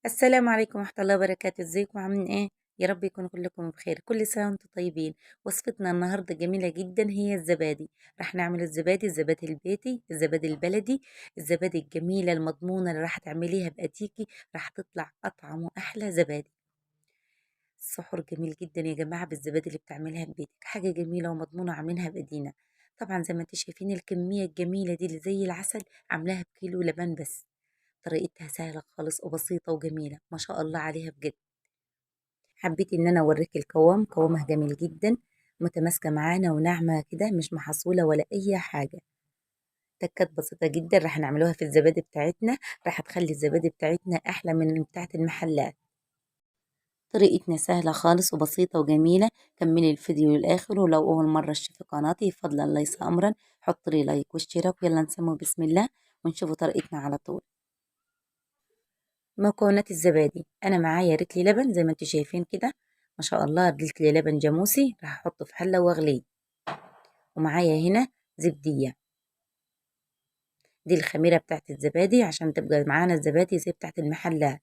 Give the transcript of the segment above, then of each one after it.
السلام عليكم ورحمة الله وبركاته، ازيكم عاملين ايه؟ يا رب يكونوا كلكم بخير، كل سنة وانتم طيبين. وصفتنا النهاردة جميلة جدا، هي الزبادي. راح نعمل الزبادي البيتي، الزبادي البلدي، الزبادي الجميلة المضمونة اللي راح تعمليها بأتيكي، راح تطلع أطعم وأحلى زبادي. السحور جميل جدا يا جماعة بالزبادي اللي بتعملها ببيتك، حاجة جميلة ومضمونة عاملينها بإيدينا. طبعا زي ما انتم شايفين الكمية الجميلة دي اللي زي العسل، عاملاها بكيلو لبن بس. طريقتها سهلة خالص وبسيطة وجميلة ما شاء الله عليها بجد. حبيت ان انا اوريك قوامها جميل جدا، متماسكة معانا وناعمة كده، مش محصولة ولا اي حاجة. تكات بسيطة جدا راح نعملوها في الزبادي بتاعتنا، راح تخلي الزبادي بتاعتنا احلى من بتاعة المحلات. طريقتنا سهلة خالص وبسيطة وجميلة. كملي الفيديو للآخر، ولو أول مرة تشوفي قناتي فضلا ليس أمرا حط لي لايك واشتراك، ويلا نسمو بسم الله ونشوفوا طريقتنا على طول. مكونات الزبادي، انا معايا رتلي لبن زي ما انتم شايفين كده، ما شاء الله رتلي لبن جاموسي، راح احطه في حله واغليه. ومعايا هنا زبديه، دي الخميره بتاعت الزبادي عشان تبقى معانا الزبادي زي بتاعت المحلات.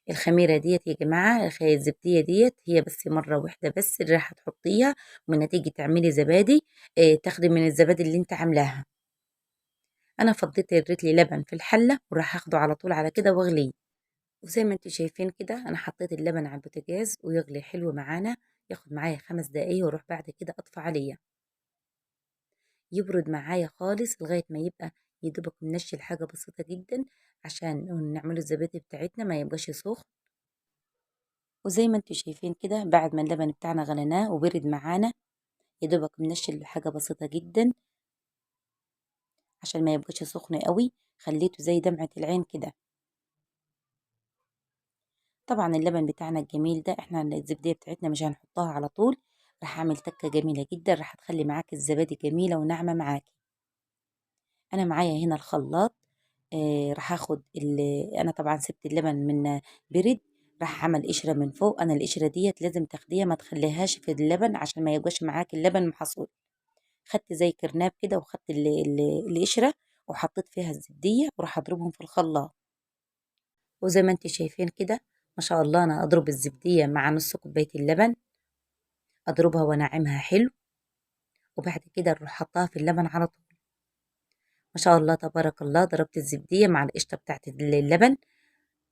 الخميره ديت يا جماعه، الزبديه ديت هي بس مره واحده بس اللي راح تحطيها، ومن تيجي تعملي زبادي تاخدي من الزبادي اللي انت عاملاها. انا فضيت الرتلي لبن في الحله وراح اخده على طول على كده واغليه. وزي ما انتم شايفين كده انا حطيت اللبن على البوتاجاز ويغلي حلو معانا، ياخد معايا 5 دقايق واروح بعد كده اطفي عليه، يبرد معايا خالص لغايه ما يبقى يدوبك منشل حاجه بسيطه جدا، عشان نعمله الزبادي بتاعتنا ما يبقاش سخن. وزي ما انتم شايفين كده بعد ما اللبن بتاعنا غليناه وبرد معانا، يدوبك منشل حاجه بسيطه جدا عشان ما يبقاش سخن قوي، خليته زي دمعه العين كده. طبعا اللبن بتاعنا الجميل ده احنا الزبدية بتاعتنا مش هنحطها على طول، راح اعمل تكة جميلة جدا راح تخلي معاك الزبادي جميلة وناعمة معاكي. انا معايا هنا الخلاط، راح اخد انا طبعا سبت اللبن من برد، راح اعمل قشرة من فوق. انا القشرة ديت لازم تاخديها ما تخليهاش في اللبن عشان ما يبقاش معاك اللبن محصول. خدت زي كرناب كده وخدت القشرة وحطيت فيها الزبدية وراح اضربهم في الخلاط. وزي ما انت شايفين كده ما شاء الله انا اضرب الزبدية مع نص كوباية اللبن، اضربها وانعمها حلو، وبعد كده اروح حطها في اللبن على طول. ما شاء الله تبارك الله ضربت الزبدية مع القشطة بتاعت اللبن،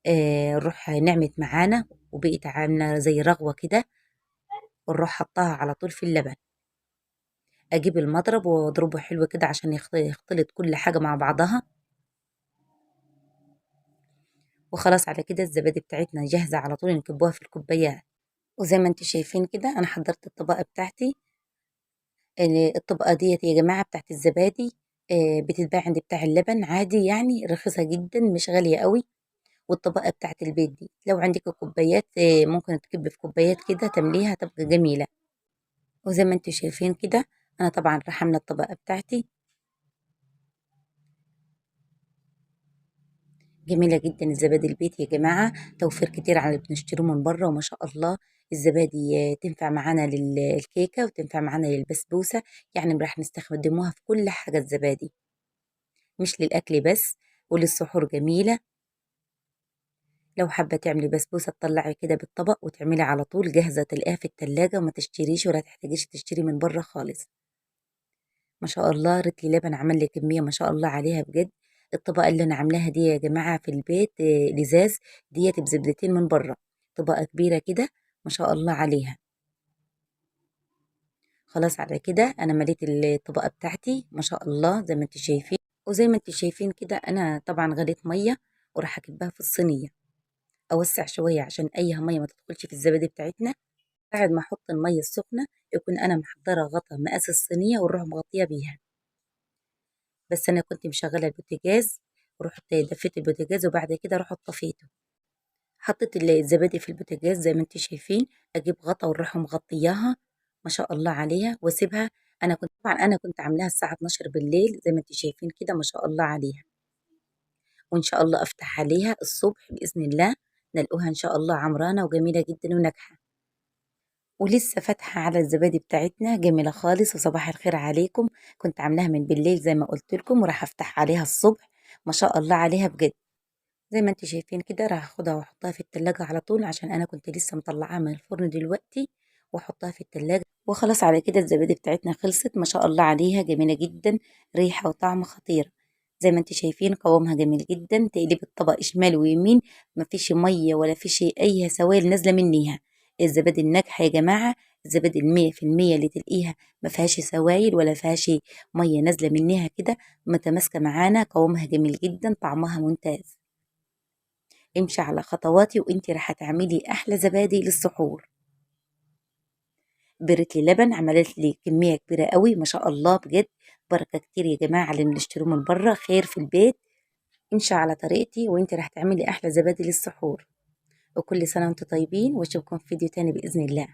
نروح نعمت معانا وبقيت عاملة زي رغوة كده، ونروح حطها على طول في اللبن. اجيب المضرب واضربه حلو كده عشان يختلط كل حاجة مع بعضها. وخلاص على كده الزبادي بتاعتنا جاهزة على طول نكبوها في الكوبايات. وزي ما انتم شايفين كده انا حضرت الطبقة بتاعتي. الطبقة ديت يا جماعة بتاعت الزبادي بتتباع عند بتاع اللبن عادي، يعني رخيصة جدا مش غالية قوي. والطبقة بتاعت البيت دي لو عندك كوبايات ممكن تكب في كوبايات كده تمليها تبقى جميلة. وزي ما انتم شايفين كده انا طبعا راح عاملة الطبقة بتاعتي جميلة جدا. الزبادي البيت يا جماعة توفير كتير على اللي بنشتروه من بره، وما شاء الله الزبادي تنفع معانا للكيكة وتنفع معانا للبسبوسة، يعني راح نستخدموها في كل حاجة الزبادي، مش للأكل بس، وللسحور جميلة. لو حابة تعملي بسبوسة تطلعي كده بالطبق وتعملي على طول جاهزة تلاقيها في التلاجة وما تشتريش ولا تحتاجيش تشتري من بره خالص. ما شاء الله رتلي لبن عمل لي كمية ما شاء الله عليها بجد. الطبقة اللي أنا عاملاها دي يا جماعة في البيت لزاز، ديت بزبدتين من بره، طبقة كبيرة كده ما شاء الله عليها. خلاص على كده أنا مليت الطبقة بتاعتي ما شاء الله زي ما انتوا شايفين. وزي ما انتوا شايفين كده أنا طبعا غليت مية وراح أكبها في الصينية، أوسع شوية عشان أي مية ما تدخلش في الزبادي بتاعتنا. بعد ما أحط المية السخنة يكون أنا محضرة غطا مقاس الصينية ونروح مغطية بيها. بس أنا كنت مشغلة البوتاجاز ورحت دفيت البوتاجاز وبعد كده رحت طفيته. حطيت الزبادي في البوتاجاز زي ما انتم شايفين، أجيب غطا ونروح مغطياها ما شاء الله عليها واسيبها. أنا كنت عاملاها الساعة 12 بالليل زي ما انتم شايفين كده ما شاء الله عليها. وإن شاء الله أفتح عليها الصبح بإذن الله نلقوها إن شاء الله عمرانة وجميلة جدا وناجحة. ولسه فاتحة على الزبادي بتاعتنا جميلة خالص، وصباح الخير عليكم. كنت عاملاها من بالليل زي ما قلت لكم وراح افتح عليها الصبح ما شاء الله عليها بجد. زي ما انت شايفين كده راح اخدها واحطها في التلاجة على طول، عشان انا كنت لسه مطلعاها من الفرن دلوقتي، واحطها في التلاجة. وخلاص على كده الزبادي بتاعتنا خلصت، ما شاء الله عليها جميلة جدا، ريحة وطعم خطير. زي ما انت شايفين قوامها جميل جدا، تقلب الطبق شمال ويمين، ما فيش مية ولا فيش اي سوائل نازلة منيها. الزبادي الناجحة يا جماعة، الزبادي 100% اللي تلقيها ما فيهاش سوائل ولا فيهاش مية نازلة منيها كده، متماسكة معانا، قوامها جميل جدا، طعمها ممتاز. امشي على خطواتي وانتي راح تعملي احلى زبادي للسحور. بيرة لبن عملت لي كمية كبيرة قوي ما شاء الله بجد. بركة كتير يا جماعة اللي بنشتروه من بره، خير في البيت. امشي على طريقتي وانتي راح تعملي احلى زبادي للسحور. وكل سنة وانتم طيبين، واشوفكم في فيديو تاني بإذن الله.